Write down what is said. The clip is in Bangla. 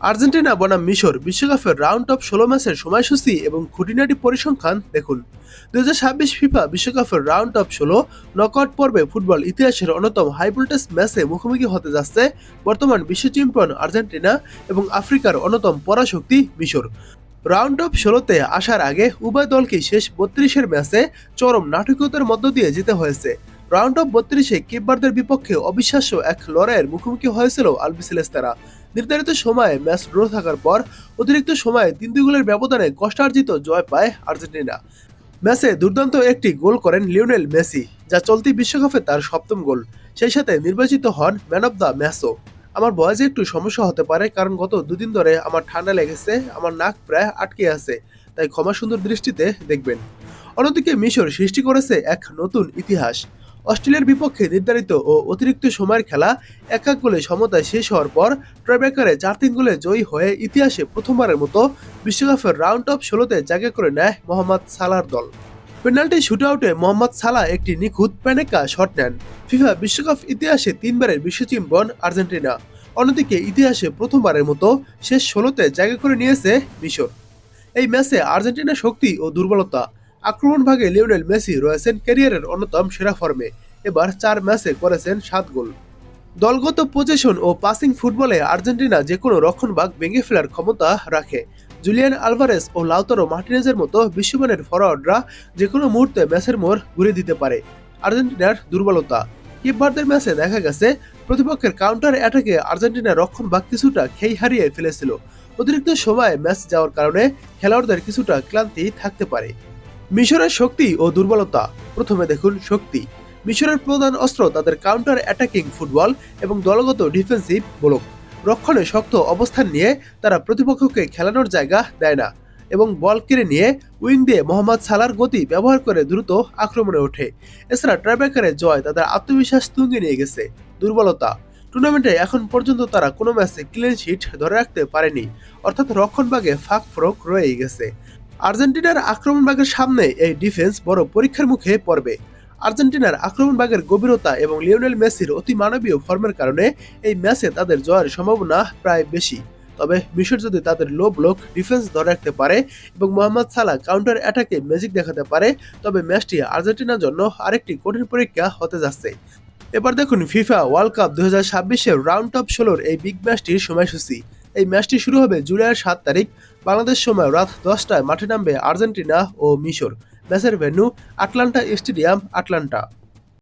আর্জেন্টিনা বনাম মিশর বিশ্বকাপের রাউন্ড অফ ১৬ ম্যাচের সময়সূচি এবং খুঁটিনাটি পরিসংখ্যান দেখুন। ২০২৬ ফিফা বিশ্বকাপের রাউন্ড অফ ১৬ নকআউট পর্বে ফুটবল ইতিহাসের অন্যতম হাইভোল্টেজ ম্যাচে মুখোমুখি হতে যাচ্ছে বর্তমান বিশ্ব চ্যাম্পিয়ন আর্জেন্টিনা এবং আফ্রিকার অন্যতম পরাশক্তি মিশর। রাউন্ড অফ ১৬তে আসার আগে উভয় দলকেই শেষ ৩২-এর ম্যাচে চরম নাটকীয়তার মধ্য দিয়ে যেতে হয়েছে। রাউন্ড অফ ৩২-এ কেপভার্দের বিপক্ষে অবিশ্বাস্য এক লড়াইয়ের মুখোমুখি হয়েছিল আলবিসেলেস্তারা। নির্ধারিত সময়ে ম্যাচ ড্র থাকার পর অতিরিক্ত সময়ে ৩-২ গোলের ব্যবধানে কষ্টার্জিত জয় পায় আর্জেন্টিনা। ম্যাচে দুর্দান্ত একটি গোল করেন লিওনেল মেসি, যা চলতি বিশ্বকাপে তার সপ্তম গোল। সেই সাথে নির্বাচিত হন ম্যান অব দ্য ম্যাচও। আমার ভয়েসে একটু সমস্যা হতে পারে, কারণ গত দুদিন ধরে আমার ঠান্ডা লেগেছে, আমার নাক প্রায় আটকে আছে, তাই ক্ষমা সুন্দর দৃষ্টিতে দেখবেন। অন্যদিকে মিশর সৃষ্টি করেছে এক নতুন ইতিহাস। অস্ট্রেলিয়ার বিপক্ষে নির্ধারিত ও অতিরিক্ত সময়ের খেলা ১-১ গোলে সমতায় শেষ হওয়ার পর ট্রাইব্রেকারে ৪-৩ গোলে জয়ী হয়ে ইতিহাসে প্রথমবারের মতো বিশ্বকাপের রাউন্ড অফ ১৬তে জায়গা করে নেয় মোহাম্মদ সালাহর দল। পেনাল্টি শুটআউটে মোহাম্মদ সালাহ একটি নিখুঁত প্যানেকা শট নেন। ফিফা বিশ্বকাপ ইতিহাসে ৩বারের বিশ্ব চ্যাম্পিয়ন আর্জেন্টিনা। অন্যদিকে ইতিহাসে প্রথমবারের মতো শেষ ১৬তে জায়গা করে নিয়েছে মিশর। এই ম্যাচে আর্জেন্টিনার শক্তি ও দুর্বলতা। আক্রমণ ভাগে লিওনেল মেসি রয়েছেন ক্যারিয়ারের অন্যতম সেরা ফর্মে। এবার ৪ ম্যাচে করেছেন ৭ গোল। দলগত পজিশন ও পাসিং ফুটবলে আর্জেন্টিনা যে কোনো রক্ষণভাগ ভেঙে ফেলার ক্ষমতা রাখে। জুলিয়ান আলভারেজ ও লাউতারো মার্টিনেজের মতো বিশ্বমানের ফরোয়ার্ডরা যে কোনো মুহূর্তে ম্যাচের মোড় ঘুরিয়ে দিতে পারে। আর্জেন্টিনার দুর্বলতা। কেপভার্দের ম্যাচে দেখা গেছে প্রতিপক্ষের কাউন্টার অ্যাটাকে আর্জেন্টিনার রক্ষণভাগ কিছুটা খেই হারিয়ে ফেলেছিল। অতিরিক্ত সময়ে ম্যাচ যাওয়ার কারণে খেলোয়াড়দের কিছুটা ক্লান্তি থাকতে পারে। মিশরের শক্তি ও দুর্বলতা। প্রথমে দেখুন শক্তি। মিশরের প্রধান অস্ত্র তাদের কাউন্টার অ্যাটাকিং ফুটবল এবং দলগত ডিফেন্সিভ ব্লক। রক্ষণে শক্ত অবস্থান নিয়ে তারা প্রতিপক্ষকে খেলানোর জায়গা দেয় না এবং বল কেড়ে নিয়ে উইং দিয়ে মোহাম্মদ সালাহর গতি ব্যবহার করে দ্রুত আক্রমণে ওঠে। এছাড়া ট্রাইব্রেকারে জয় তাদের আত্মবিশ্বাস তুঙ্গে নিয়ে গেছে। দুর্বলতা। টুর্নামেন্টে এখন পর্যন্ত তারা কোনো ম্যাচে ক্লিন শিট ধরে রাখতে পারেনি, অর্থাৎ রক্ষণভাগে ফাঁক ফোরক রয়েই গেছে। আর্জেন্টিনার আক্রমণভাগের সামনে এই ডিফেন্স বড় পরীক্ষার মুখে পড়বে। আর্জেন্টিনার আক্রমণভাগের গভীরতা এবং লিওনেল মেসির অতি মানবীয় ফর্মের কারণে এই ম্যাচে তাদের জয়ের সম্ভাবনা প্রায় বেশি। তবে মিশর যদি তাদের লো ব্লক ডিফেন্স ধরে রাখতে পারে এবং মোহাম্মদ সালাহ কাউন্টার অ্যাটাকে ম্যাজিক দেখাতে পারে, তবে ম্যাচটি আর্জেন্টিনার জন্য আরেকটি কঠিন পরীক্ষা হতে যাচ্ছে। এবার দেখুন ফিফা ওয়ার্ল্ড কাপ ২০২৬-এর রাউন্ড অফ ১৬-র এই বিগ ম্যাচটির সময়সূচি। এই ম্যাচটি শুরু হবে জুলাইয়ের ৭ তারিখ বাংলাদেশ সময় রাত ১০টায়। মাঠে নামবে আর্জেন্টিনা ও মিশর। ম্যাচের ভেন্যু আটলান্টা স্টেডিয়াম, আটলান্টা।